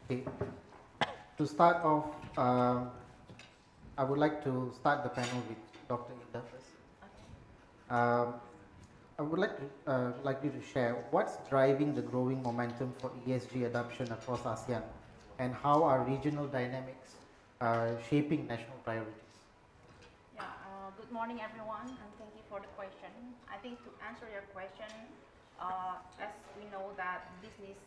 Okay. To start off, I would like to start the panel with Dr. Inda first. Um, I would like you to share what's driving the growing momentum for ESG adoption across ASEAN, and how are regional dynamics shaping national priorities? Yeah, good morning everyone, and thank you for the question. I think to answer your question, as we know that business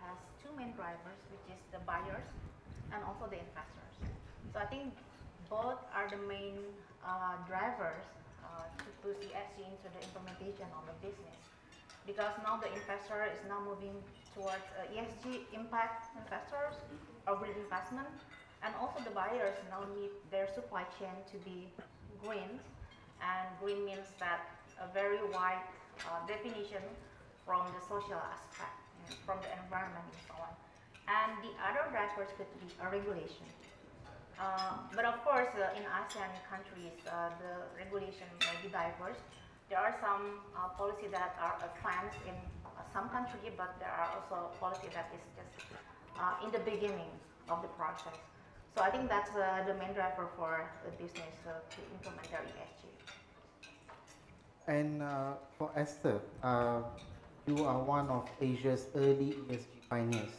has two main drivers, which is the buyers and also the investors. So I think both are the main drivers to push ESG into the implementation of the business. Because now the investor is now moving towards ESG impact investors or green investment, and also the buyers now need their supply chain to be green, and green means that a very wide definition from the social aspect, from the environment and so on. And the other drivers could be a regulation. But of course, in ASEAN countries, the regulation may be diverse. There are some policy that are advanced in some country, but there are also policy that is just in the beginning of the process. So I think that's the main driver for the business to implement their ESG. And for Esther, you are one of Asia's early ESG pioneers.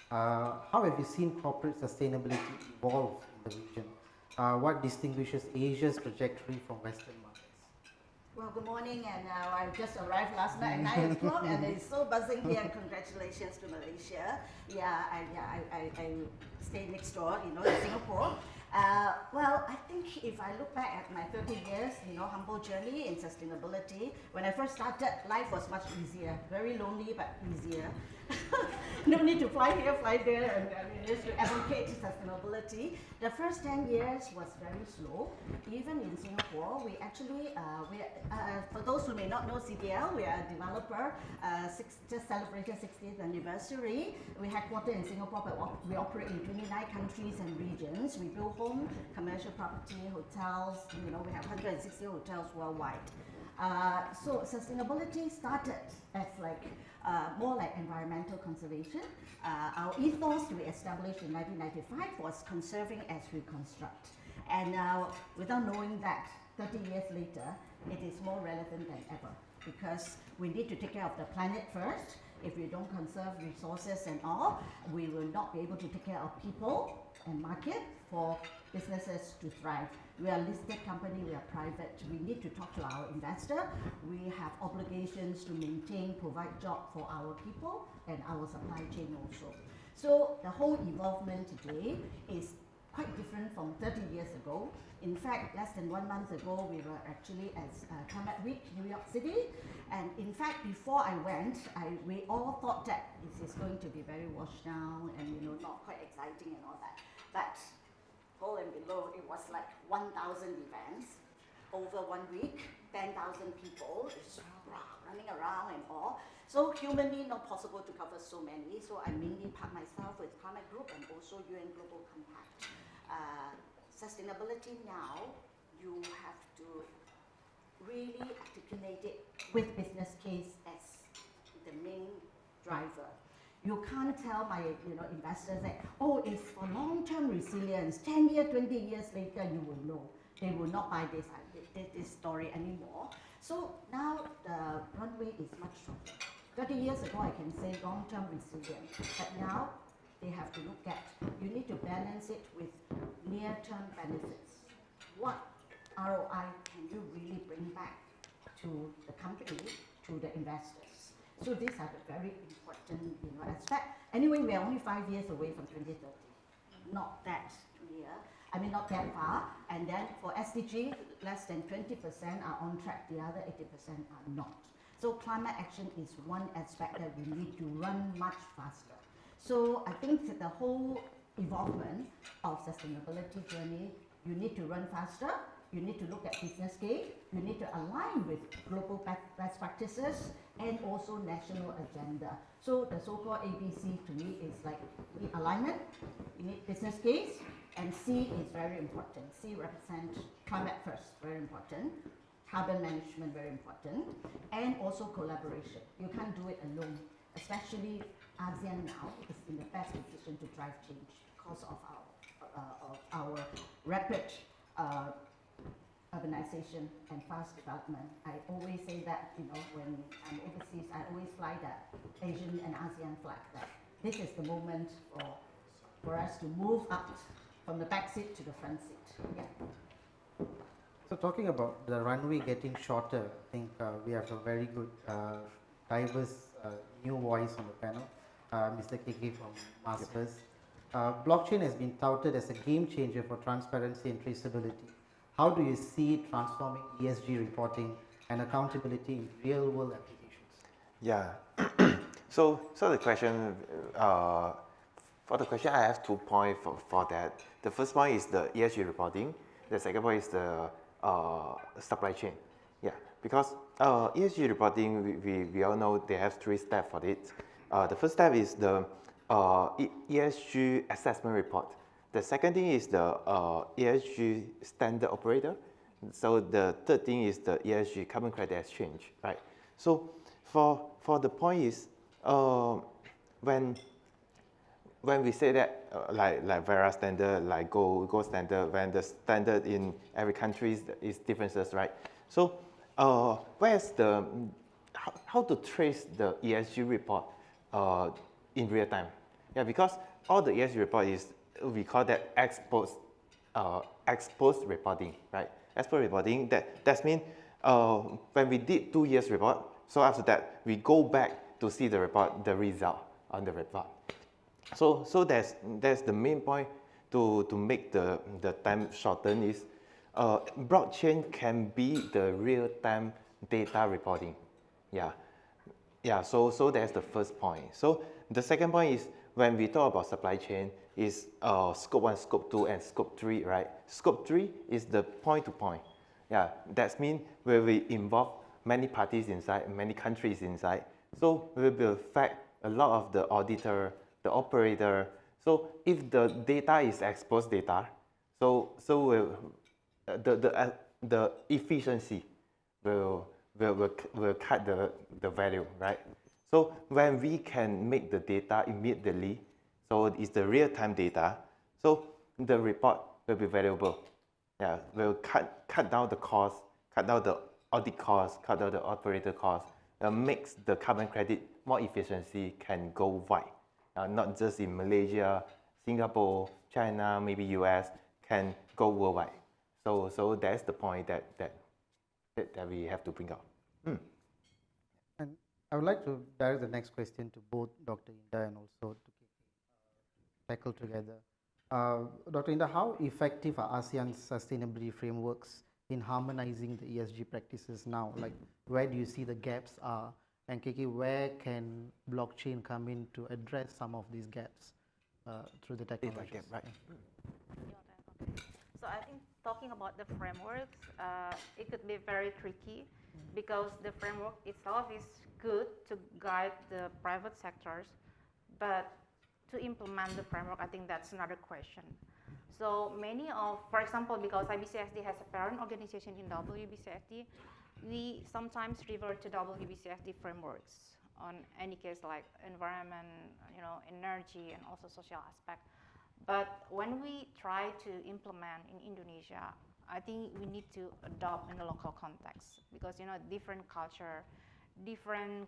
How have you seen corporate sustainability evolve in the region? What distinguishes Asia's trajectory from Western markets? Well, good morning, and I just arrived last night at 9 o'clock, and it's so buzzing here. Congratulations to Malaysia. I stay next door, in Singapore. Well, I think if I look back at my 30 years, humble journey in sustainability, when I first started, life was much easier. Very lonely, but easier. No need to fly here, fly there, and just to advocate sustainability. The first 10 years was very slow. Even in Singapore, we actually, for those who may not know CDL, we are a developer, just celebrated 60th anniversary. We headquartered in Singapore, but we operate in 29 countries and regions. We build home, commercial property, hotels, we have 160 hotels worldwide. So sustainability started as more like environmental conservation. Our ethos we established in 1995 was conserving as we construct. And now, without knowing that, 30 years later, it is more relevant than ever, because we need to take care of the planet first. If we don't conserve resources and all, we will not be able to take care of people and market for businesses to thrive. We are a listed company, we are private. We need to talk to our investor. We have obligations to maintain, provide job for our people and our supply chain also. So the whole involvement today is quite different from 30 years ago. In fact, less than 1 month ago, we were actually at Climate Week, New York City. And in fact, before I went, we all thought that this is going to be very washed down and not quite exciting and all that. But below and below, it was like 1,000 events over 1 week, 10,000 people running around and all. So humanly not possible to cover so many. So I mainly part myself with Climate Group and also UN Global Compact. Sustainability now, you have to really articulate it with business case as the main driver. You can't tell my investors that, oh, it's for long-term resilience. 10 years, 20 years later, you will know. They will not buy this story anymore. So now the runway is much shorter. 30 years ago, I can say long-term resilience. But now, they have to look at, you need to balance it with near-term benefits. What ROI can you really bring back to the company, to the investors? So these are the very important aspect. Anyway, we are only 5 years away from 2030. Not that near, not that far. And then for SDG, less than 20% are on track, the other 80% are not. So climate action is one aspect that we need to run much faster. So I think that the whole involvement of sustainability journey, you need to run faster, you need to look at business case, you need to align with global best practices and also national agenda. So the so-called ABC to me is like the alignment, you need business case, and C is very important. C represents climate first, very important. Carbon management, very important. And also collaboration. You can't do it alone. especially ASEAN now is in the best position to drive change because of our rapid urbanization and fast development. I always say that, when I'm overseas, I always fly that Asian and ASEAN flag, that this is the moment for us to move up from the back seat to the front seat. Yeah. So talking about the runway getting shorter, I think we have a very good, diverse new voice on the panel, Mr. KK from Masters. Blockchain has been touted as a game changer for transparency and traceability. How do you see it transforming ESG reporting and accountability in real world applications? Yeah. So the question, for the question, I have 2 points for that. The first point is the ESG reporting. The second point is the supply chain. Yeah, because ESG reporting, we all know they have 3 steps for it. The first step is the ESG assessment report. The second thing is the ESG standard operator. So the third thing is the ESG carbon credit exchange, right? So for the point is, when we say that like Vera standard, like gold standard, when the standard in every country is differences, right? So where's the how to trace the ESG report in real time? Yeah, because all the ESG report is, we call that ex post reporting, right? Ex post reporting, that means when we did 2 years report, so after that we go back to see the report, the result on the report. So that's the main point to make the time shorten is blockchain can be the real time data reporting. Yeah. So that's the first point. So the second point is when we talk about supply chain is scope 1, scope 2, and scope 3, right? Scope 3 is the point to point. Yeah, that means where we involve many parties inside, many countries inside. So we will affect a lot of the auditor, the operator. So if the data is exposed data, so the efficiency will cut the value, right? So when we can make the data immediately, so it's the real-time data, so the report will be valuable. Yeah, will cut down the cost, cut down the audit cost, cut down the operator cost, makes the carbon credit more efficiency can go wide, not just in Malaysia, Singapore, China, maybe US, can go worldwide. So that's the point that we have to bring up. And I would like to direct the next question to both Dr. Inda and also to tackle together. Dr. Inda, how effective are ASEAN's sustainability frameworks in harmonizing the ESG practices now? Like, where do you see the gaps are? And KK, where can blockchain come in to address some of these gaps through the technology? Right. So I think talking about the frameworks, it could be very tricky because the framework itself is good to guide the private sectors, but to implement the framework, I think that's another question. So many of, for example, because IBCSD has a parent organization in WBCSD, we sometimes revert to WBCSD frameworks on any case like environment, energy, and also social aspect. But when we try to implement in Indonesia, I think we need to adopt in the local context because different culture, different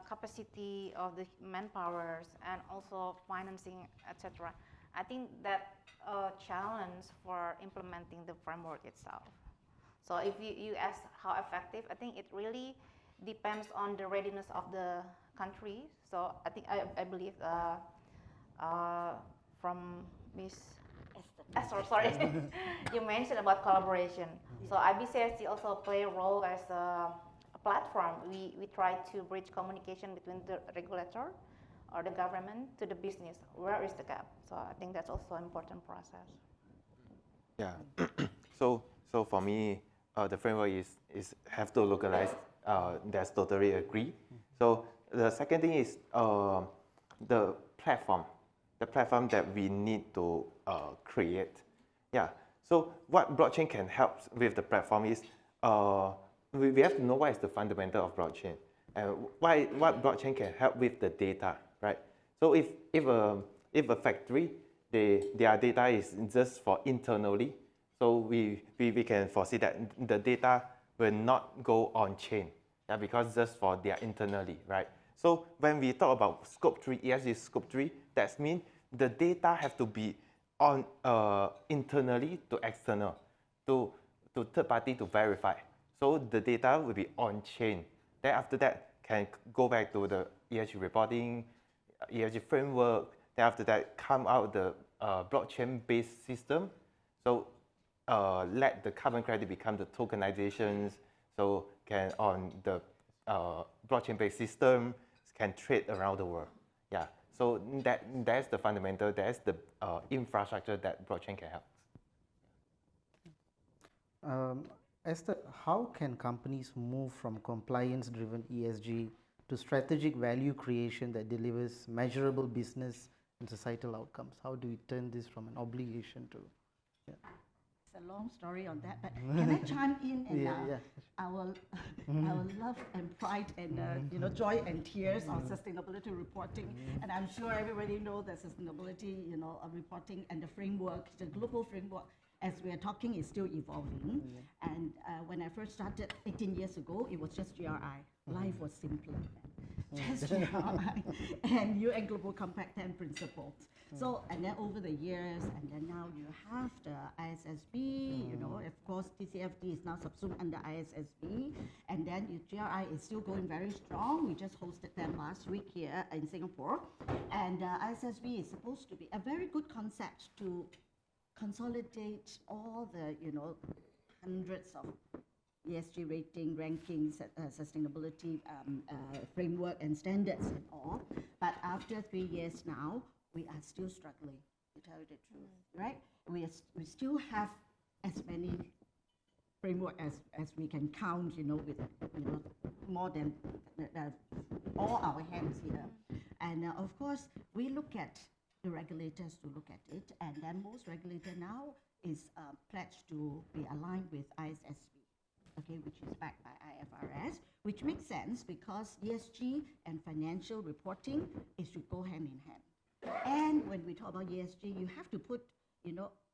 capacity of the manpowers, and also financing, etc. I think that challenge for implementing the framework itself. So if you ask how effective, I think it really depends on the readiness of the country. So I think I believe from Ms. Esther, sorry, you mentioned about collaboration. So IBCSD also play a role as a platform. We try to bridge communication between the regulator or the government to the business. Where is the gap? So I think that's also an important process. Yeah. So for me, the framework is have to localize. That's totally agree. So the second thing is the platform that we need to create. Yeah. So what blockchain can help with the platform is we have to know what is the fundamental of blockchain. And what blockchain can help with the data, right? So if a factory, their data is just for internally, so we can foresee that the data will not go on chain, yeah, because just for their internally, right? So when we talk about scope 3, ESG scope 3, that means the data have to be on internally to external, to third party to verify. So the data will be on chain. Then after that, can go back to the ESG reporting, ESG framework. Then after that, come out the blockchain-based system. So let the carbon credit become the tokenizations. So can on the blockchain-based system can trade around the world. Yeah. So that's the fundamental. That's the infrastructure that blockchain can help. Esther, how can companies move from compliance-driven ESG to strategic value creation that delivers measurable business and societal outcomes? How do we turn this from an obligation to? Yeah. It's a long story on that, but can I chime in and our love and pride and joy and tears on sustainability reporting, and I'm sure everybody knows that sustainability reporting and the framework, the global framework, as we are talking, is still evolving. And when I first started 18 years ago, it was just GRI. Life was simpler. Just GRI and UN Global Compact 10 principles. So, and then over the years, and then now you have the ISSB, of course, TCFD is now subsumed under ISSB, and then GRI is still going very strong. We just hosted them last week here in Singapore, and ISSB is supposed to be a very good concept to consolidate all the, hundreds of ESG rating, rankings, sustainability framework and standards and all. But after 3 years now, we are still struggling, to tell you the truth, right? We still have as many framework as we can count, with more than all our hands here. And of course, we look at the regulators to look at it, and then most regulator now is pledged to be aligned with ISSB, okay, which is backed by IFRS, which makes sense because ESG and financial reporting should go hand in hand. And when we talk about ESG, you have to put,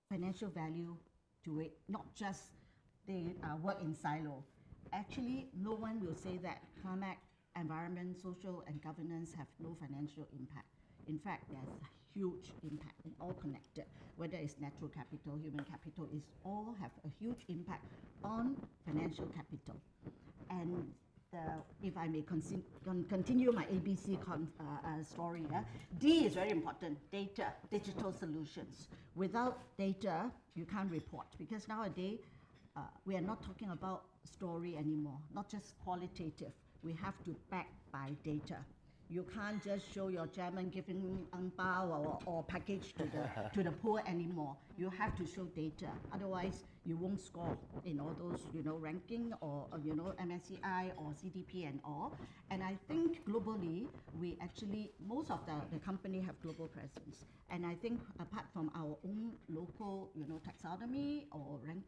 financial value to it, not just they work in silo. Actually, no one will say that climate, environment, social, and governance have no financial impact. In fact, there's a huge impact and all connected. Whether it's natural capital, human capital, is all have a huge impact on financial capital. And if I may continue my ABC story, D is very important, data, digital solutions. Without data, you can't report, because nowadays, we are not talking about story anymore, not just qualitative. We have to back by data. You can't just show your chairman giving ang pao or package to the poor anymore. You have to show data. Otherwise, you won't score in all those ranking or MSCI or CDP and all. And I think globally, we actually most of the company have global presence. And I think apart from our own local taxonomy or rank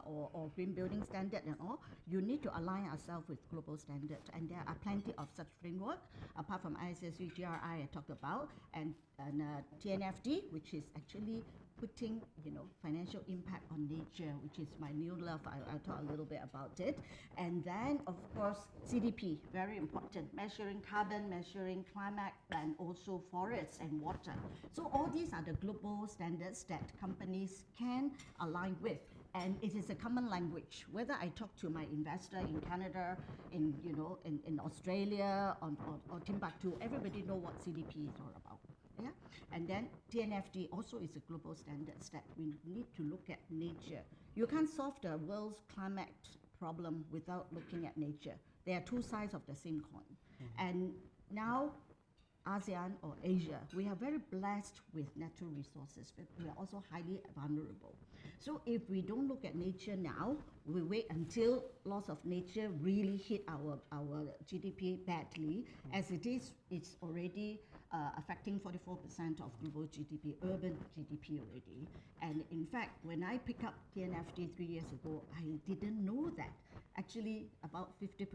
or green building standard and all, you need to align ourselves with global standards. And there are plenty of such framework, apart from ISSB, GRI I talked about, and TNFD, which is actually putting financial impact on nature, which is my new love. I'll talk a little bit about it. And then, of course, CDP, very important, measuring carbon, measuring climate, and also forests and water. So all these are the global standards that companies can align with. And it is a common language. Whether I talk to my investor in Canada, in Australia, or Timbuktu, everybody know what CDP is all about. Yeah, and then TNFD also is a global standards that we need to look at nature. You can't solve the world's climate problem without looking at nature. They are two sides of the same coin. And now, ASEAN or Asia, we are very blessed with natural resources, but we are also highly vulnerable. So if we don't look at nature now, we wait until loss of nature really hit our GDP badly. As it is, it's already affecting 44% of global GDP, urban GDP already. And in fact, when I picked up TNFD 3 years ago, I didn't know that. Actually, about 50%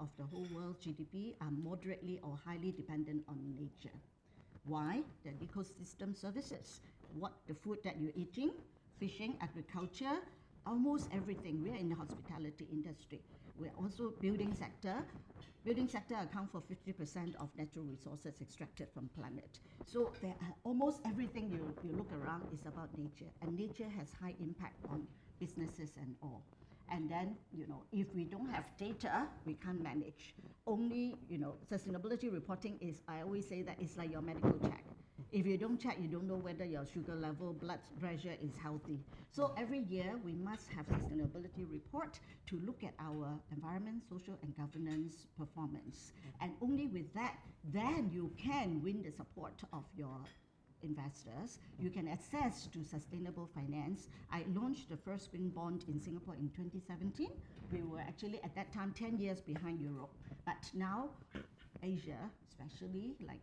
of the whole world GDP are moderately or highly dependent on nature. Why? The ecosystem services. What the food that you're eating, fishing, agriculture, almost everything. We're in the hospitality industry. We're also building sector. Building sector account for 50% of natural resources extracted from planet. So there are almost everything you look around is about nature, and nature has high impact on businesses and all. And then, if we don't have data, we can't manage. Only, sustainability reporting is, I always say that it's like your medical check. If you don't check, you don't know whether your sugar level, blood pressure is healthy. So every year, we must have sustainability report to look at our environment, social and governance performance. And only with that, then you can win the support of your investors. You can access to sustainable finance. I launched the first green bond in Singapore in 2017. We were actually at that time 10 years behind Europe. But now Asia, especially like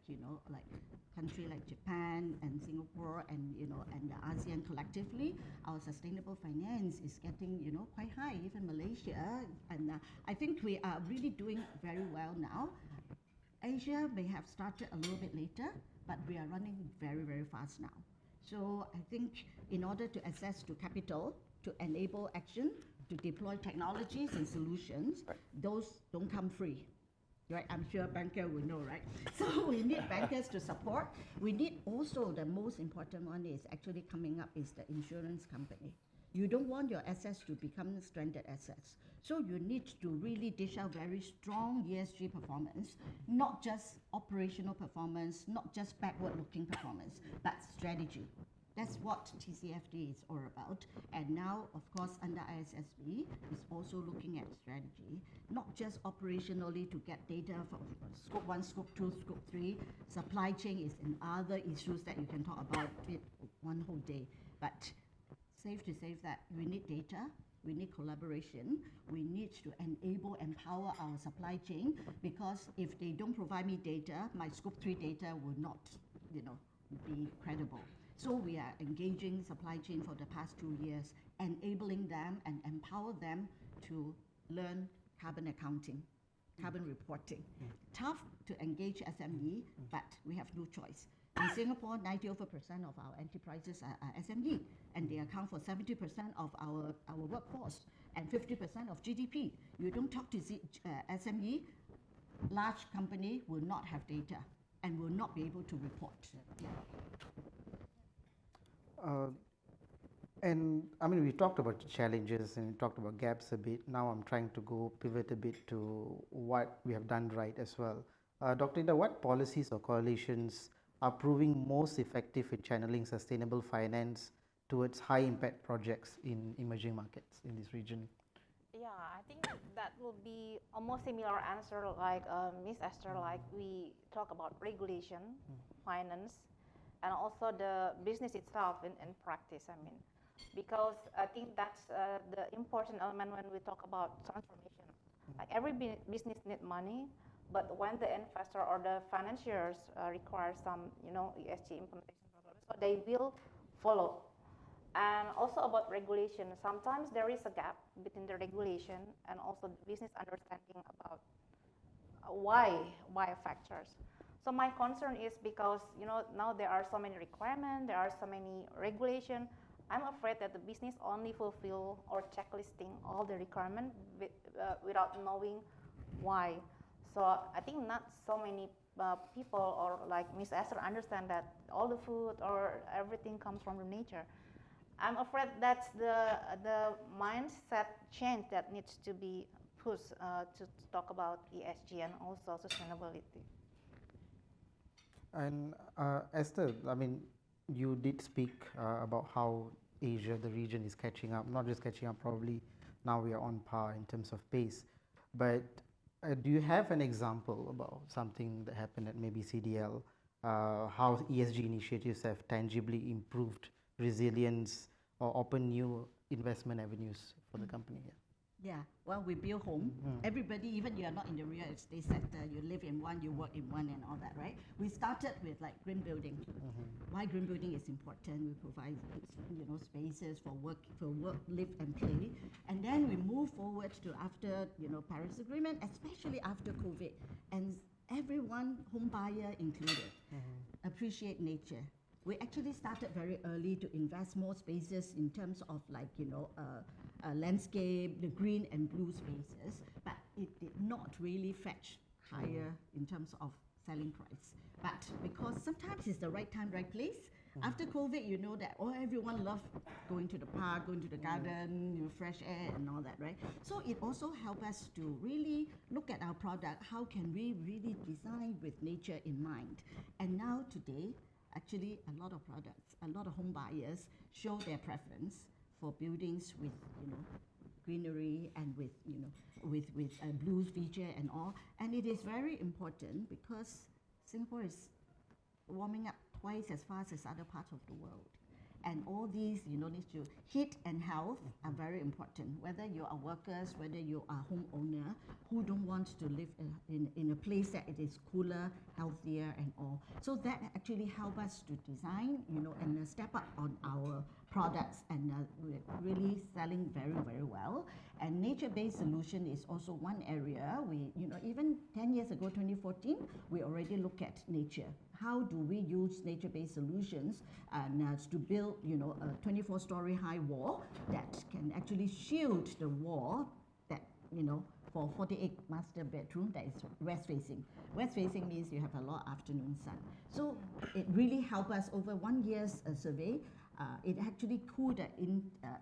country like Japan and Singapore and and the ASEAN collectively, our sustainable finance is getting quite high. Even Malaysia, and I think we are really doing very well now. Asia may have started a little bit later, but we are running very, very fast now. So I think in order to access to capital, to enable action, to deploy technologies and solutions, those don't come free. Right? I'm sure banker will know, right? So we need bankers to support. We need also, the most important one is actually coming up is the insurance company. You don't want your assets to become stranded assets. So you need to really dish out very strong ESG performance, not just operational performance, not just backward-looking performance, but strategy. That's what TCFD is all about. And now, of course, under ISSB, is also looking at strategy, not just operationally to get data for scope 1, scope 2, scope 3. Supply chain is another issues that you can talk about it one whole day. But safe to say that we need data, we need collaboration, we need to empower our supply chain, because if they don't provide me data, my scope 3 data will not, be credible. So we are engaging supply chain for the past 2 years, enabling them and empower them to learn carbon accounting, carbon reporting. Tough to engage SME, but we have no choice. In Singapore, 90% of our enterprises are SME, and they account for 70% of our workforce and 50% of GDP. You don't talk to SME, large company will not have data and will not be able to report. Yeah. And I mean, we talked about challenges and we talked about gaps a bit. Now I'm trying to pivot a bit to what we have done right as well. Dr. Ida, what policies or coalitions are proving most effective in channeling sustainable finance towards high impact projects in emerging markets in this region? Yeah, I think that will be almost similar answer like Miss Esther, like we talk about regulation, finance, and also the business itself in practice, I mean. Because I think that's the important element when we talk about transformation. Like every business needs money, but when the investor or the financiers require some, ESG implementation problems, so they will follow. And also about regulation, sometimes there is a gap between the regulation and also the business understanding about why factors. So my concern is because, now there are so many requirements, there are so many regulations. I'm afraid that the business only fulfill or checklisting all the requirements without knowing why. So I think not so many people or like Ms. Esther understand that all the food or everything comes from the nature. I'm afraid that's the mindset change that needs to be pushed to talk about ESG and also sustainability. And Esther, I mean, you did speak about how Asia, the region, is catching up. Not just catching up, probably now we are on par in terms of pace. But do you have an example about something that happened at maybe CDL, how ESG initiatives have tangibly improved resilience or open new investment avenues for the company? Yeah. Yeah, well, we build home. Everybody, even you are not in the real estate sector, you live in one, you work in one, and all that, right? We started with like green building. Why green building is important? We provide, spaces for work, live, and play, and then we move forward to after Paris Agreement, especially after COVID, and everyone, home buyer included, appreciate nature. We actually started very early to invest more spaces in terms of landscape, the green and blue spaces, but it did not really fetch higher in terms of selling price. But because sometimes it's the right time, right place. After COVID, you know that everyone loves going to the park, going to the garden, fresh air and all that, right? So it also helped us to really look at our product. How can we really design with nature in mind? And now today, actually, a lot of products, a lot of home buyers show their preference for buildings with, greenery and with blues feature and all. And it is very important because Singapore is warming up twice as fast as other parts of the world. And all these, needs to heat and health are very important. Whether you are workers, whether you are homeowner who don't want to live in a place that it is cooler, healthier, and all. So that actually help us to design, and step up on our products, and we're really selling very, very well. And nature-based solution is also one area. We, even 10 years ago, 2014, we already look at nature. How do we use nature-based solutions to build, a 24-story high wall that can actually shield the wall that, for 48 master bedroom that is west-facing. West-facing means you have a lot of afternoon sun. So it really helped us over 1 year's survey. It actually cooled the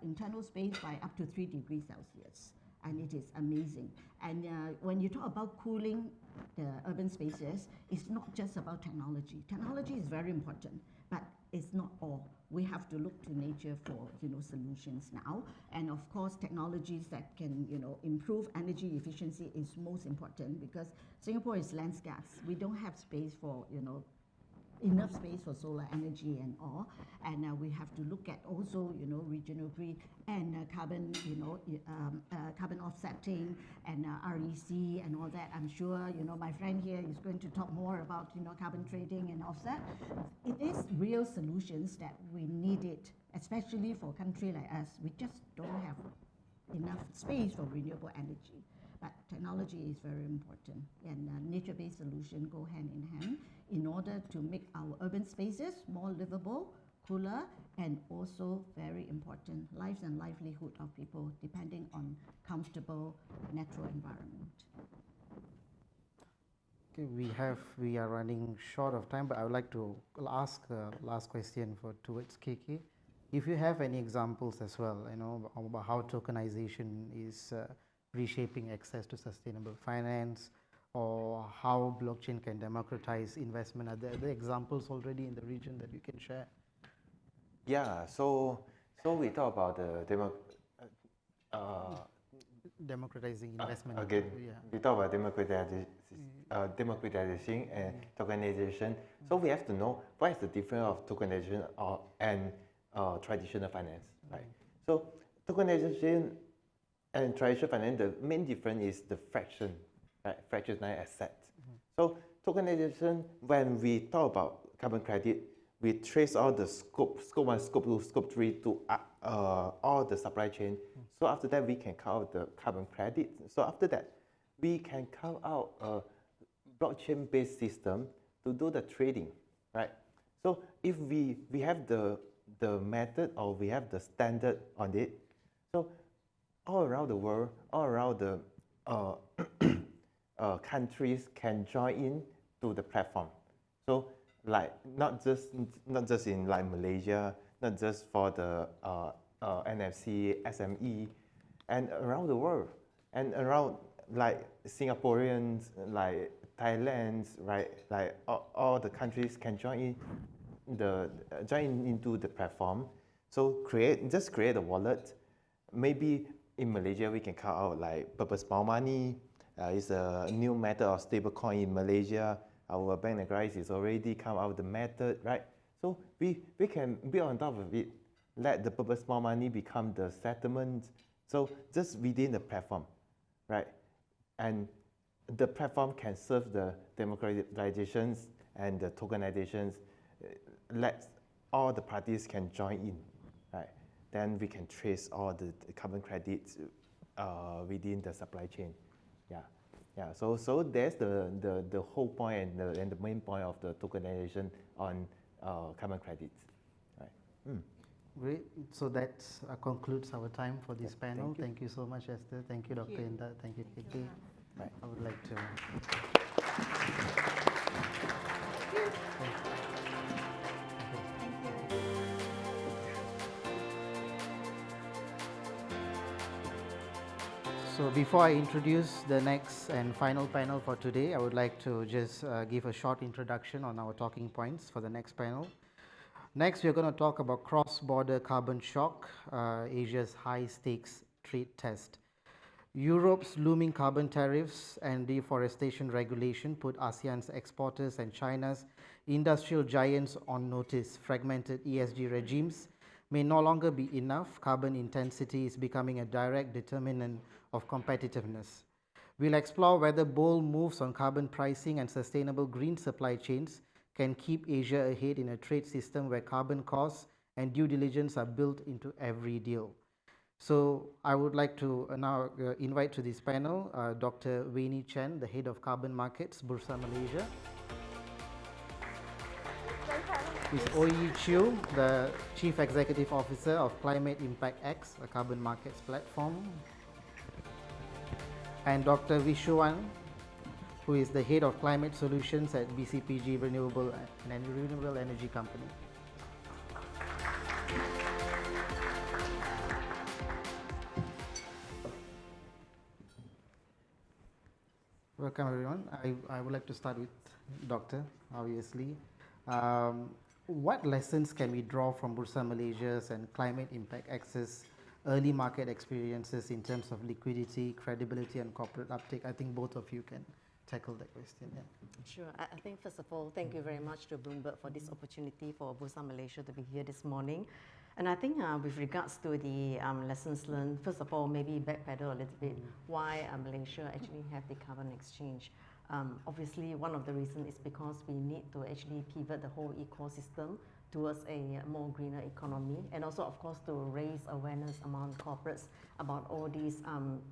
internal space by up to 3 degrees Celsius. And it is amazing. And when you talk about cooling the urban spaces, it's not just about technology. Technology is very important, but it's not all. We have to look to nature for solutions now. And of course, technologies that can improve energy efficiency is most important, because Singapore is land scarce. We don't have space for enough space for solar energy and all, and we have to look at also regional grid and carbon carbon offsetting and REC and all that. I'm sure my friend here is going to talk more about carbon trading and offset. It is real solutions that we need it, especially for a country like us. We just don't have enough space for renewable energy. But technology is very important, and nature-based solutions go hand in hand in order to make our urban spaces more livable, cooler, and also very important, lives and livelihood of people depending on comfortable natural environment. Okay, we are running short of time, but I would like to ask a last question towards KK. If you have any examples as well, about how tokenization is reshaping access to sustainable finance, or how blockchain can democratize investment. Are there examples already in the region that you can share? Yeah, so we talk about the democratizing investment. We talk about democratization and tokenization. So we have to know what is the difference of tokenization and traditional finance, right? So tokenization and traditional finance, the main difference is the fraction, right? Fractionalized asset. So tokenization, when we talk about carbon credit, we trace all the scope 1, scope 2, scope 3 to all the supply chain. So after that, we can count out the carbon credit. So after that, we can count out a blockchain-based system to do the trading, right? So if we have the method, or we have the standard on it, so all around the world, all around the countries can join in to the platform. So like not just in like Malaysia, not just for the NFC, SME, and around the world, and around like Singaporeans, like Thailand, right? Like all the countries can join into the platform. So just create a wallet. Maybe in Malaysia, we can count out like purpose bound money. It's a new method of stablecoin in Malaysia. Our Bank Negara is already come out with the method, right? So we can build on top of it. let the purpose more money become the settlement. So just within the platform, right? And the platform can serve the democratizations and the tokenizations. Let all the parties can join in, right? Then we can trace all the carbon credits within the supply chain. Yeah. So that's the whole point and the main point of the tokenization on carbon credits, right? Great. So that concludes our time for this panel. Thank you so much, Esther. Thank you, Dr. Inda. Thank you, Kitty. Right. I would like to. So before I introduce the next and final panel for today, I would like to just give a short introduction on our talking points for the next panel. Next, we're going to talk about cross-border carbon shock, Asia's high-stakes trade test. Europe's looming carbon tariffs and deforestation regulation put ASEAN's exporters and China's industrial giants on notice. Fragmented ESG regimes may no longer be enough. Carbon intensity is becoming a direct determinant of competitiveness. We'll explore whether bold moves on carbon pricing and sustainable green supply chains can keep Asia ahead in a trade system where carbon costs and due diligence are built into every deal. So I would like to now invite to this panel Dr. Wei-nee Chen, the head of carbon markets, Bursa Malaysia. Is Oi-Yee Choo, the Chief Executive Officer of Climate Impact X, a carbon markets platform. And Dr. Vichshuwan, who is the Head of Climate Solutions at BCPG Renewable Energy Company. Welcome everyone. I would like to start with Doctor, obviously. What lessons can we draw from Bursa Malaysia's and Climate Impact X's early market experiences in terms of liquidity, credibility and corporate uptake? I think both of you can tackle that question. Yeah. Sure. I think first of all, thank you very much to Bloomberg for this opportunity for Bursa Malaysia to be here this morning. And I think with regards to the lessons learned, first of all, maybe backpedal a little bit why Malaysia actually have the carbon exchange. Obviously, one of the reasons is because we need to actually pivot the whole ecosystem towards a more greener economy, and also, of course, to raise awareness among corporates about all these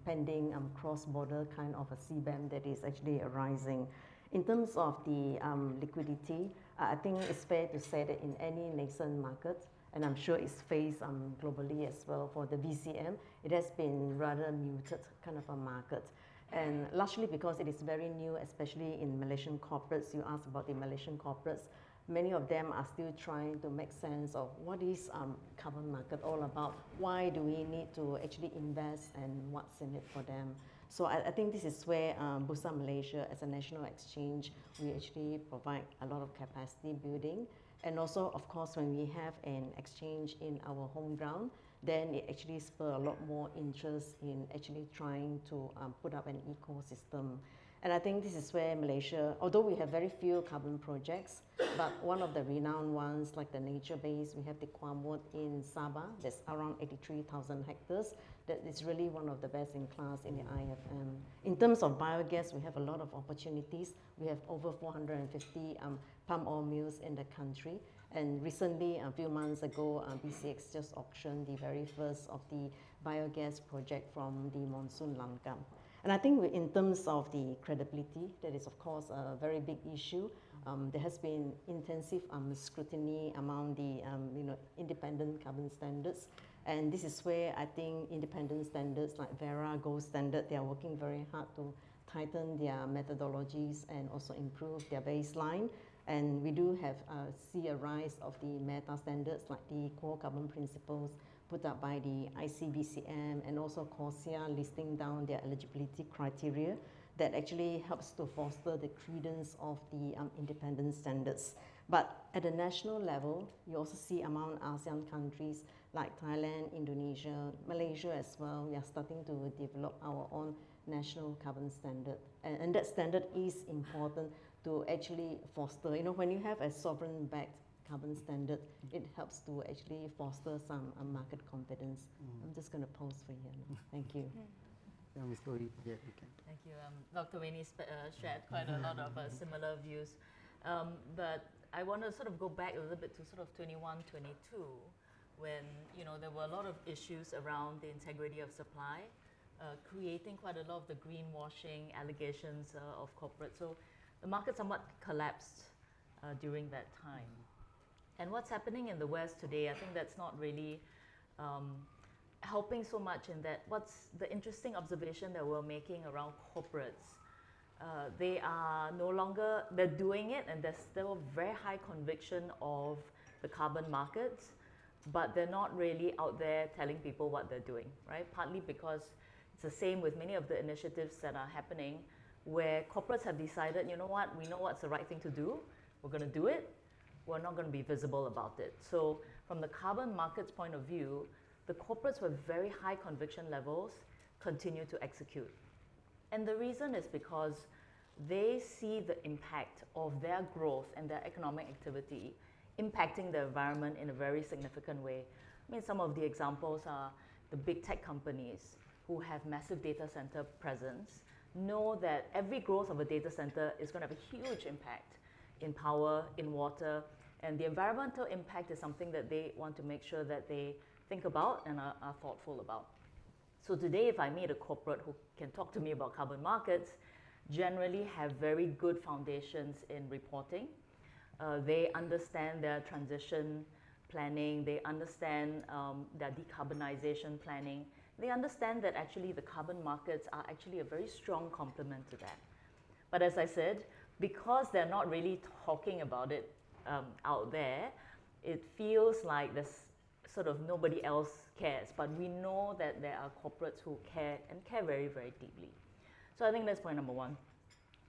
pending cross-border kind of a CBAM that is actually arising. In terms of the liquidity, I think it's fair to say that in any nascent market, and I'm sure it's faced globally as well for the VCM, it has been rather muted kind of a market. And largely because it is very new, especially in Malaysian corporates. You asked about the Malaysian corporates. Many of them are still trying to make sense of what is carbon market all about. Why do we need to actually invest and what's in it for them? So I think this is where Bursa Malaysia as a national exchange, we actually provide a lot of capacity building. And also, of course, when we have an exchange in our home ground, then it actually spurs a lot more interest in actually trying to put up an ecosystem. And I think this is where Malaysia, although we have very few carbon projects, but one of the renowned ones, like the nature base, we have the Kuamut in Sabah, that's around 83,000 hectares. That is really one of the best in class in the IFM. In terms of biogas, we have a lot of opportunities. We have over 450 palm oil mills in the country. And recently, a few months ago, BCX just auctioned the very first of the biogas project from the Monsoon Langkam. And I think in terms of the credibility, that is of course a very big issue. There has been intensive scrutiny among the independent carbon standards. And this is where I think independent standards like Verra Gold Standard, they are working very hard to tighten their methodologies and also improve their baseline. And we do see a rise of the meta standards like the core carbon principles put up by the ICBCM and also CORSIA listing down their eligibility criteria that actually helps to foster the credence of the independent standards. But at the national level, you also see among ASEAN countries like Thailand, Indonesia, Malaysia as well, we are starting to develop our own national carbon standard. And that standard is important to actually foster. When you have a sovereign-backed carbon standard, it helps to actually foster some market confidence. I'm just going to pause for you now. Thank you. Yeah, Mr. Oi, yeah, you can. Thank you. Dr. Wei-nee shared quite a lot of similar views. But I want to sort of go back a little bit to sort of 21, 22, when there were a lot of issues around the integrity of supply, creating quite a lot of the greenwashing allegations of corporate. So the market somewhat collapsed during that time. And what's happening in the West today, I think that's not really helping so much in that. What's the interesting observation that we're making around corporates? They are no longer, they're doing it, and there's still very high conviction of the carbon markets, but they're not really out there telling people what they're doing, right? Partly because it's the same with many of the initiatives that are happening, where corporates have decided, you know what, we know what's the right thing to do, we're going to do it, we're not going to be visible about it. So from the carbon markets point of view, the corporates with very high conviction levels continue to execute. And the reason is because they see the impact of their growth and their economic activity impacting the environment in a very significant way. I mean, some of the examples are the big tech companies who have massive data center presence know that every growth of a data center is going to have a huge impact in power, in water, and the environmental impact is something that they want to make sure that they think about and are thoughtful about. So today, if I meet a corporate who can talk to me about carbon markets, generally have very good foundations in reporting. They understand their transition planning, they understand their decarbonization planning. They understand that actually the carbon markets are actually a very strong complement to that. But as I said, because they're not really talking about it out there, it feels like there's sort of nobody else cares. But we know that there are corporates who care and care very, very deeply. So I think that's point number one.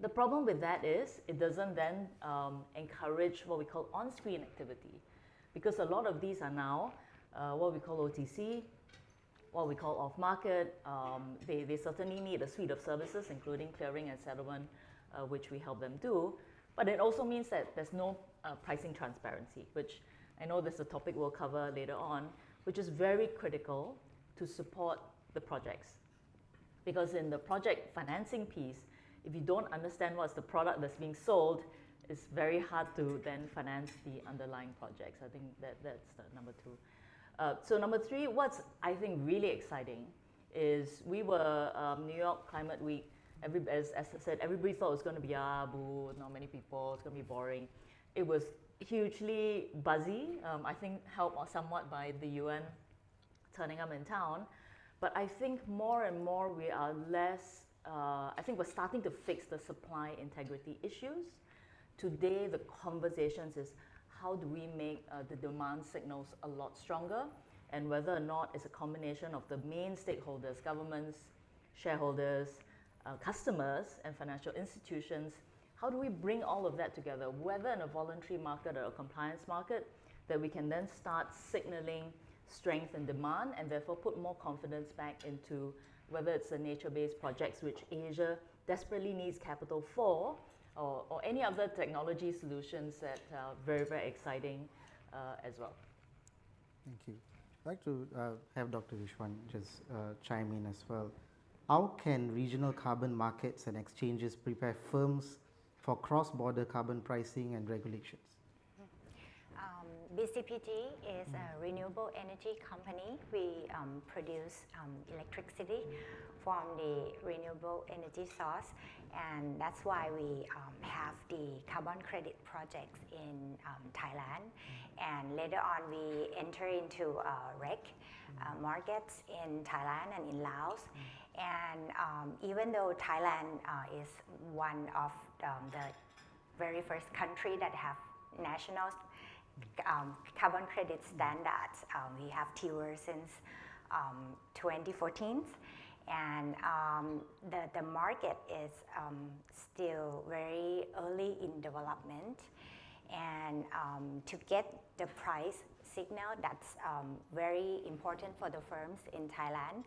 The problem with that is it doesn't then encourage what we call on-screen activity, because a lot of these are now what we call OTC, what we call off-market. They certainly need a suite of services, including clearing and settlement, which we help them do. But it also means that there's no pricing transparency, which I know this is a topic we'll cover later on, which is very critical to support the projects. Because in the project financing piece, if you don't understand what's the product that's being sold, it's very hard to then finance the underlying projects. I think that's the number two. So number three, what's I think really exciting is we were New York Climate Week. As I said, everybody thought it was going to be boo, not many people, it's going to be boring. It was hugely buzzy. I think helped somewhat by the UN turning up in town. But I think more and more we are less, I think we're starting to fix the supply integrity issues. Today, the conversations is how do we make the demand signals a lot stronger, and whether or not it's a combination of the main stakeholders, governments, shareholders, customers, and financial institutions. How do we bring all of that together, whether in a voluntary market or a compliance market, that we can then start signaling strength and demand, and therefore put more confidence back into whether it's the nature-based projects which Asia desperately needs capital for, or any other technology solutions that are very, very exciting as well. Thank you. I'd like to have Dr. Vichshuwan just chime in as well. How can regional carbon markets and exchanges prepare firms for cross-border carbon pricing and regulations? BCPG is a renewable energy company. We produce electricity from the renewable energy source, and that's why we have the carbon credit projects in Thailand. And later on, we enter into REC markets in Thailand and in Laos. And even though Thailand is one of the very first country that have national carbon credit standards, we have TIWR since 2014, and the market is still very early in development, and to get the price signal, that's very important for the firms in Thailand.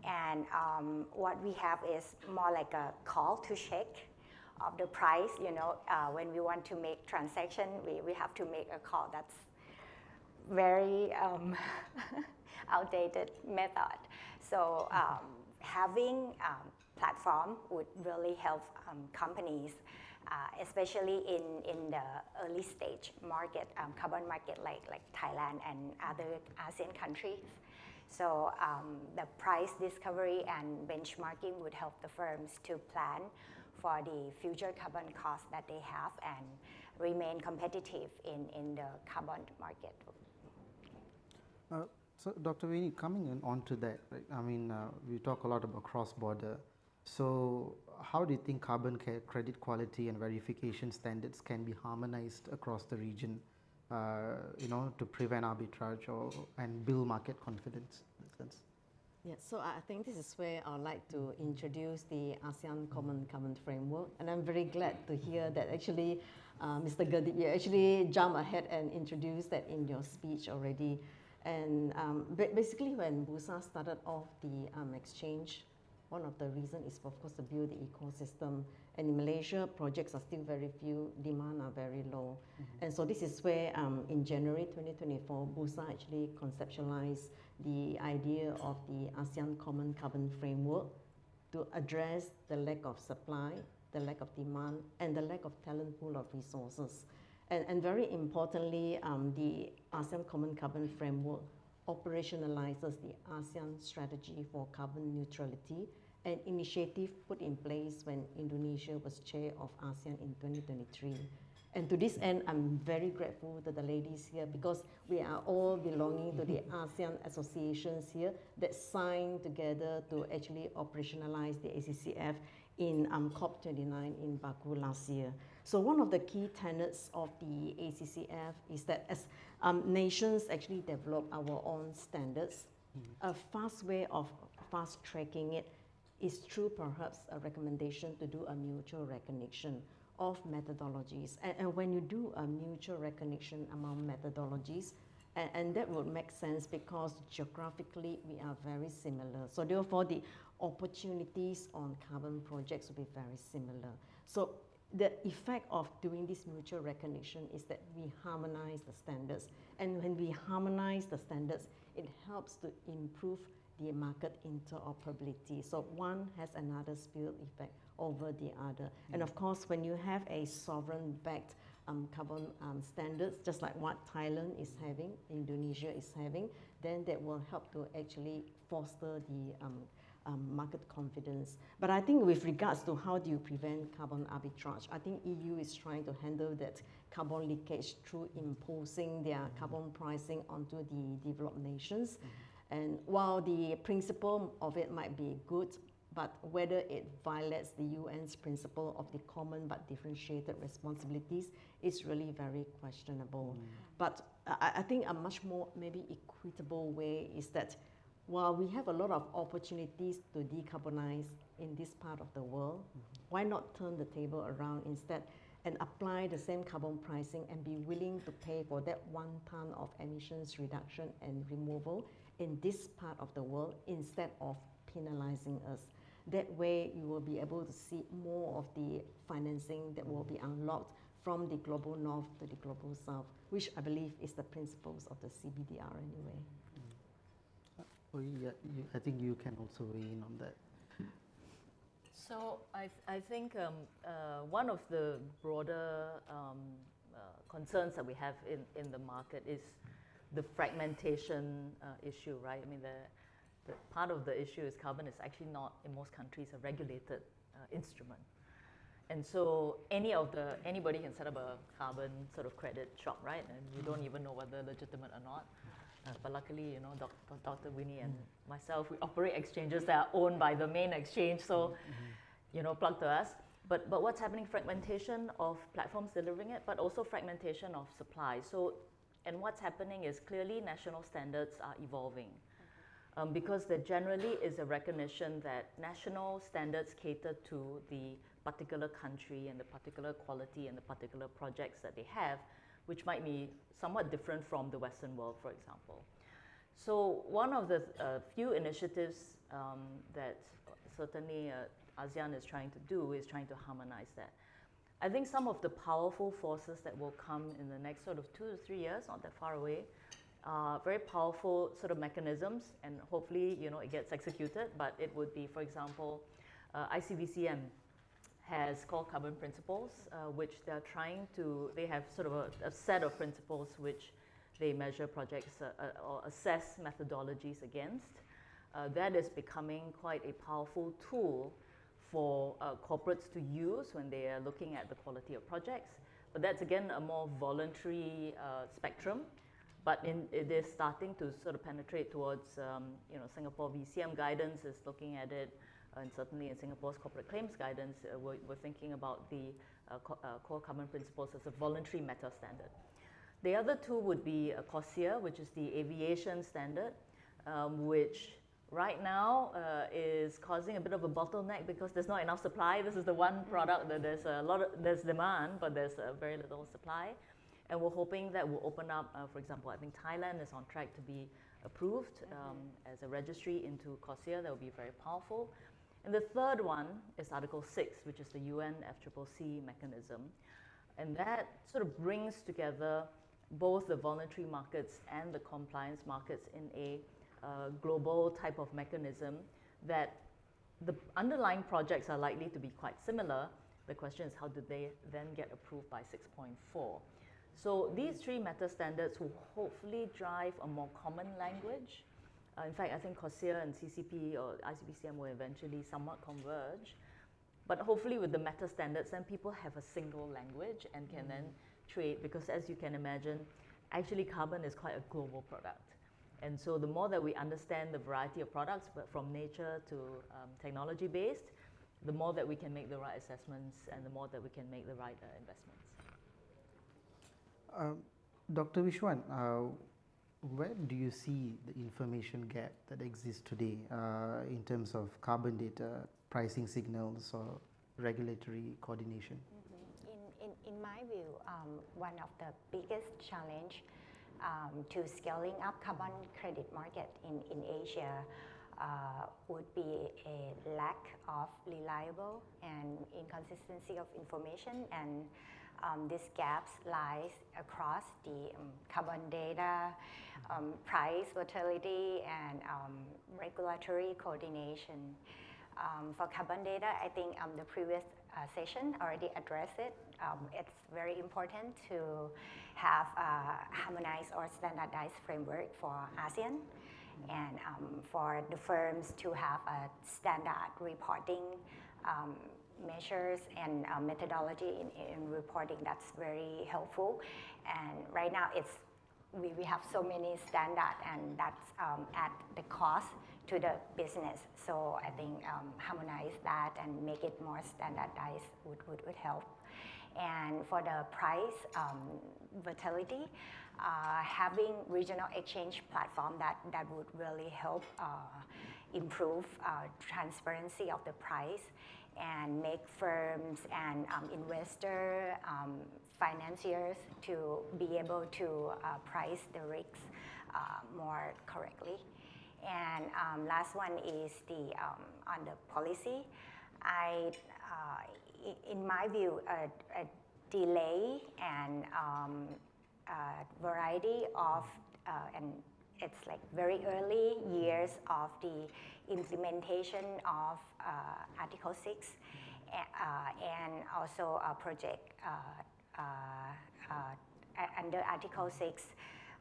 And what we have is more like a call to check of the price. When we want to make transaction, we have to make a call. That's very outdated method. So having platform would really help companies, especially in the early stage market, carbon market like Thailand and other ASEAN countries. So the price discovery and benchmarking would help the firms to plan for the future carbon costs that they have and remain competitive in the carbon market. So, Dr. Wei-nee, coming in onto that, right? I mean, we talk a lot about cross-border. So, how do you think carbon credit quality and verification standards can be harmonized across the region, to prevent arbitrage and build market confidence in a sense? Yeah, so I think this is where I'd like to introduce the ASEAN Common Carbon Framework, and I'm very glad to hear that actually, Mr. Gurdip, you actually jumped ahead and introduced that in your speech already. And basically, when Bursa started off the exchange, one of the reasons is, of course, to build the ecosystem. And in Malaysia, projects are still very few, demand are very low. And so this is where, in January 2024, Bursa actually conceptualized the idea of the ASEAN Common Carbon Framework to address the lack of supply, the lack of demand, and the lack of talent pool of resources. And very importantly, the ASEAN Common Carbon Framework operationalizes the ASEAN strategy for carbon neutrality, an initiative put in place when Indonesia was chair of ASEAN in 2023. And to this end, I'm very grateful to the ladies here because we are all belonging to the ASEAN associations here that signed together to actually operationalize the ACCF in COP29 in Baku last year. So one of the key tenets of the ACCF is that as nations actually develop our own standards, a fast way of fast tracking it is through perhaps a recommendation to do a mutual recognition of methodologies. And when you do a mutual recognition among methodologies, and that would make sense because geographically we are very similar. So therefore the opportunities on carbon projects will be very similar. So the effect of doing this mutual recognition is that we harmonize the standards. And when we harmonize the standards, it helps to improve the market interoperability. So one has another spill effect over the other. And of course, when you have a sovereign-backed carbon standards, just like what Thailand is having, Indonesia is having, then that will help to actually foster the market confidence. But I think with regards to how do you prevent carbon arbitrage, I think EU is trying to handle that carbon leakage through imposing their carbon pricing onto the developed nations. And while the principle of it might be good, but whether it violates the UN's principle of the common but differentiated responsibilities is really very questionable. But I think a much more maybe equitable way is that while we have a lot of opportunities to decarbonize in this part of the world, why not turn the table around instead and apply the same carbon pricing and be willing to pay for that 1 ton of emissions reduction and removal in this part of the world instead of penalizing us. That way you will be able to see more of the financing that will be unlocked from the global north to the global south, which I believe is the principles of the CBDR anyway. I think you can also weigh in on that. So I think one of the broader concerns that we have in the market is the fragmentation issue, right? I mean, the part of the issue is carbon is actually not, in most countries, a regulated instrument. And so anybody can set up a carbon sort of credit shop, right? And you don't even know whether legitimate or not. But luckily, Dr. Wei-nee and myself, we operate exchanges that are owned by the main exchange, so, plug to us. But what's happening? Fragmentation of platforms delivering it, but also fragmentation of supply. So, and what's happening is clearly national standards are evolving. Because there generally is a recognition that national standards cater to the particular country and the particular quality and the particular projects that they have, which might be somewhat different from the Western world, for example. So one of the few initiatives that certainly ASEAN is trying to do is trying to harmonize that. I think some of the powerful forces that will come in the next sort of 2 to 3 years, not that far away, very powerful sort of mechanisms, and hopefully, it gets executed. But it would be, for example, ICVCM has core carbon principles, which they have sort of a set of principles which they measure projects or assess methodologies against. That is becoming quite a powerful tool for corporates to use when they are looking at the quality of projects. But that's again a more voluntary spectrum, but it is starting to sort of penetrate towards, Singapore VCM guidance is looking at it, and certainly in Singapore's corporate claims guidance, we're thinking about the core carbon principles as a voluntary meta standard. The other two would be CORSIA, which is the aviation standard, which right now is causing a bit of a bottleneck because there's not enough supply. This is the one product that there's demand, but there's very little supply. And we're hoping that will open up, for example, I think Thailand is on track to be approved as a registry into CORSIA. That will be very powerful. And the third one is Article 6, which is the UN FCCC mechanism. And that sort of brings together both the voluntary markets and the compliance markets in a global type of mechanism that the underlying projects are likely to be quite similar. The question is, how do they then get approved by 6.4? So these three meta standards will hopefully drive a more common language. In fact, I think CORSIA and CCP or ICBCM will eventually somewhat converge. But hopefully with the meta standards, then people have a single language and can then trade, because as you can imagine, actually carbon is quite a global product. And so the more that we understand the variety of products, but from nature to technology-based, the more that we can make the right assessments and the more that we can make the right investments. Dr. Vichshuwan, where do you see the information gap that exists today in terms of carbon data, pricing signals, or regulatory coordination? In my view, one of the biggest challenge to scaling up carbon credit market in Asia would be a lack of reliable and inconsistency of information, and these gaps lies across the carbon data, price volatility, and regulatory coordination. For carbon data, I think the previous session already addressed it. It's very important to have a harmonized or standardized framework for ASEAN, and for the firms to have a standard reporting measures and methodology in reporting. That's very helpful. And right now we have so many standards, and that's at the cost to the business. So I think harmonize that and make it more standardized would help. And for the price volatility, having regional exchange platform that would really help improve transparency of the price and make firms and investor financiers to be able to price the risks more correctly. And last one is the on the policy. In my view, a delay and variety of and it's like very early years of the implementation of Article 6 and also a project under Article 6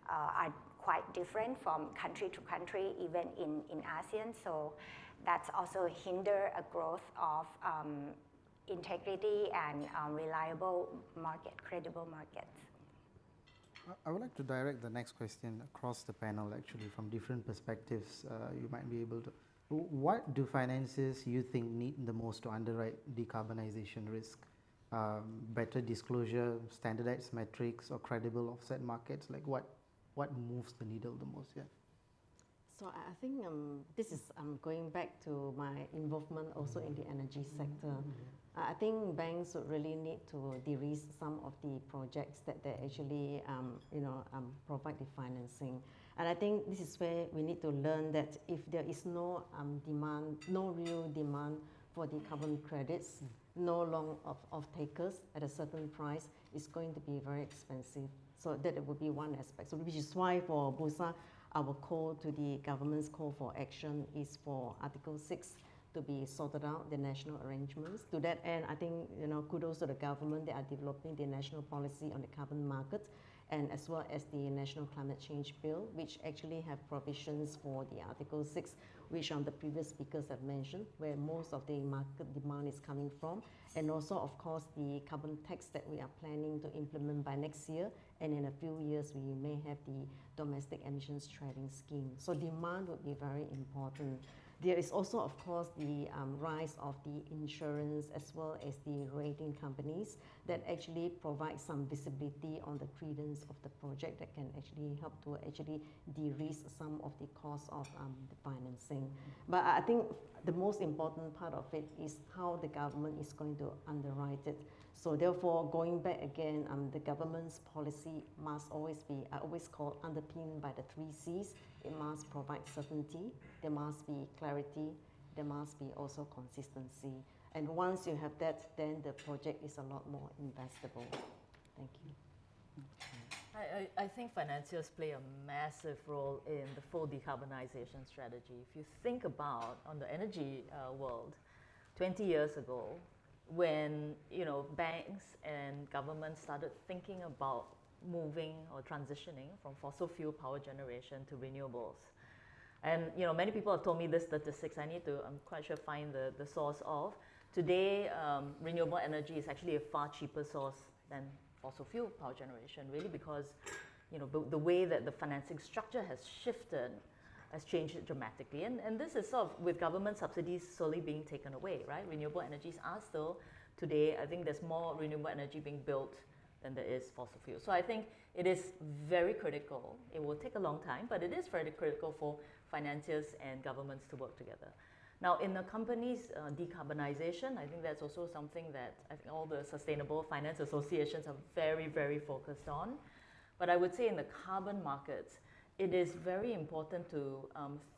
are quite different from country to country, even in ASEAN. So that's also hinder a growth of integrity and reliable market, credible markets. I would like to direct the next question across the panel, actually, from different perspectives. You might be able to. What do financiers you think need the most to underwrite decarbonization risk? Better disclosure, standardized metrics, or credible offset markets? Like what moves the needle the most? Yeah. So I think this is going back to my involvement also in the energy sector. I think banks would really need to de-risk some of the projects that they actually provide the financing. And I think this is where we need to learn that if there is no demand, no real demand for the carbon credits, no long of takers at a certain price, it's going to be very expensive. So that would be one aspect. So which is why for Bursa, our call to the government's call for action is for Article 6 to be sorted out, the national arrangements. To that end, I think, kudos to the government. They are developing the national policy on the carbon market, and as well as the National Climate Change Bill, which actually have provisions for the Article 6, which the previous speakers have mentioned, where most of the market demand is coming from, and also, of course, the carbon tax that we are planning to implement by next year, and in a few years, we may have the domestic emissions trading scheme. So demand would be very important. There is also, of course, the rise of the insurance as well as the rating companies that actually provide some visibility on the credence of the project that can actually help to actually de-risk some of the costs of the financing. But I think the most important part of it is how the government is going to underwrite it. So therefore, going back again, the government's policy must always be, I always call, underpinned by the 3 C's. It must provide certainty, there must be clarity, there must be also consistency. And once you have that, then the project is a lot more investable. Thank you. I think financiers play a massive role in the full decarbonization strategy. If you think about on the energy world, 20 years ago, when banks and governments started thinking about moving or transitioning from fossil fuel power generation to renewables. And many people have told me this statistics. I'm quite sure, find the source of. Today, renewable energy is actually a far cheaper source than fossil fuel power generation, really, because the way that the financing structure has shifted has changed dramatically. And this is sort of with government subsidies slowly being taken away, right? Renewable energies are still, today, I think there's more renewable energy being built than there is fossil fuel. So I think it is very critical. It will take a long time, but it is very critical for financiers and governments to work together. Now, in the company's decarbonization, I think that's also something that I think all the sustainable finance associations are very, very focused on. But I would say in the carbon markets, it is very important to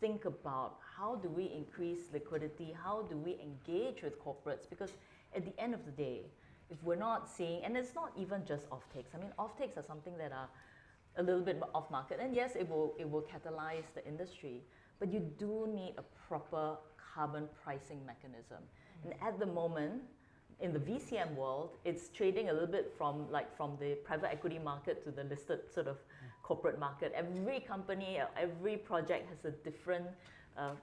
think about how do we increase liquidity, how do we engage with corporates, because at the end of the day, if we're not seeing, and it's not even just off-takes. I mean, off-takes are something that are a little bit off-market, and yes, it will catalyze the industry, but you do need a proper carbon pricing mechanism. And at the moment, in the VCM world, it's trading a little bit from the private equity market to the listed sort of corporate market. Every company, every project has a different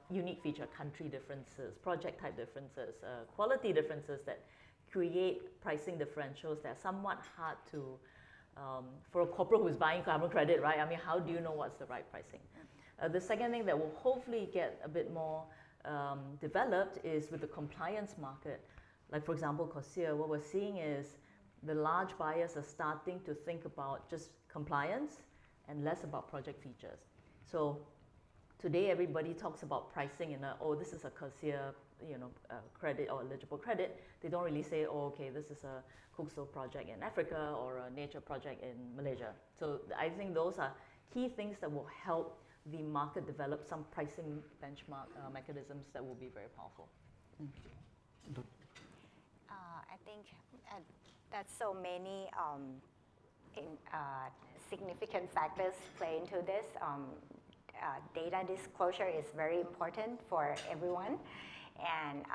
unique feature, country differences, project type differences, quality differences that create pricing differentials that are somewhat hard to, for a corporate who's buying carbon credit, right? I mean, how do you know what's the right pricing? The second thing that will hopefully get a bit more developed is with the compliance market. Like for example, CORSIA, what we're seeing is the large buyers are starting to think about just compliance and less about project features. So today everybody talks about pricing in this is a CORSIA credit or eligible credit. They don't really say, okay, this is a coastal project in Africa or a nature project in Malaysia. So I think those are key things that will help the market develop some pricing benchmark mechanisms that will be very powerful. I think that so many significant factors play into this. Data disclosure is very important for everyone. And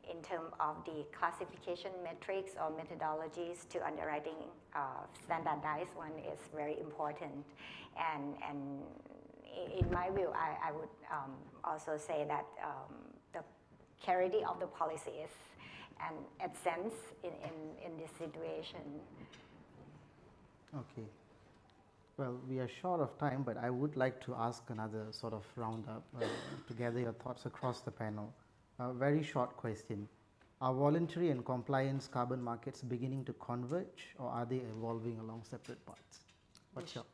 in terms of the classification metrics or methodologies to underwriting, standardized one is very important. And in my view, I would also say that the clarity of the policy is an essence in this situation. Okay. Well, we are short of time, but I would like to ask another sort of roundup to gather your thoughts across the panel. A very short question. Are voluntary and compliance carbon markets beginning to converge, or are they evolving along separate paths? What's your...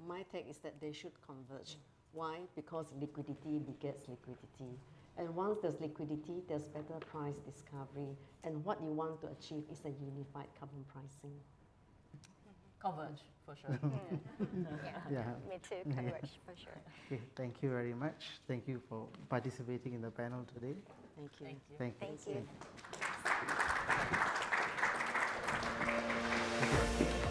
My take is that they should converge. Why? Because liquidity begets liquidity. And once there's liquidity, there's better price discovery. And what you want to achieve is a unified carbon pricing. Converge, for sure. Yeah. Me too, converge, for sure. Okay, thank you very much. Thank you for participating in the panel today. Thank you. Thank you. Thank you. Thank you.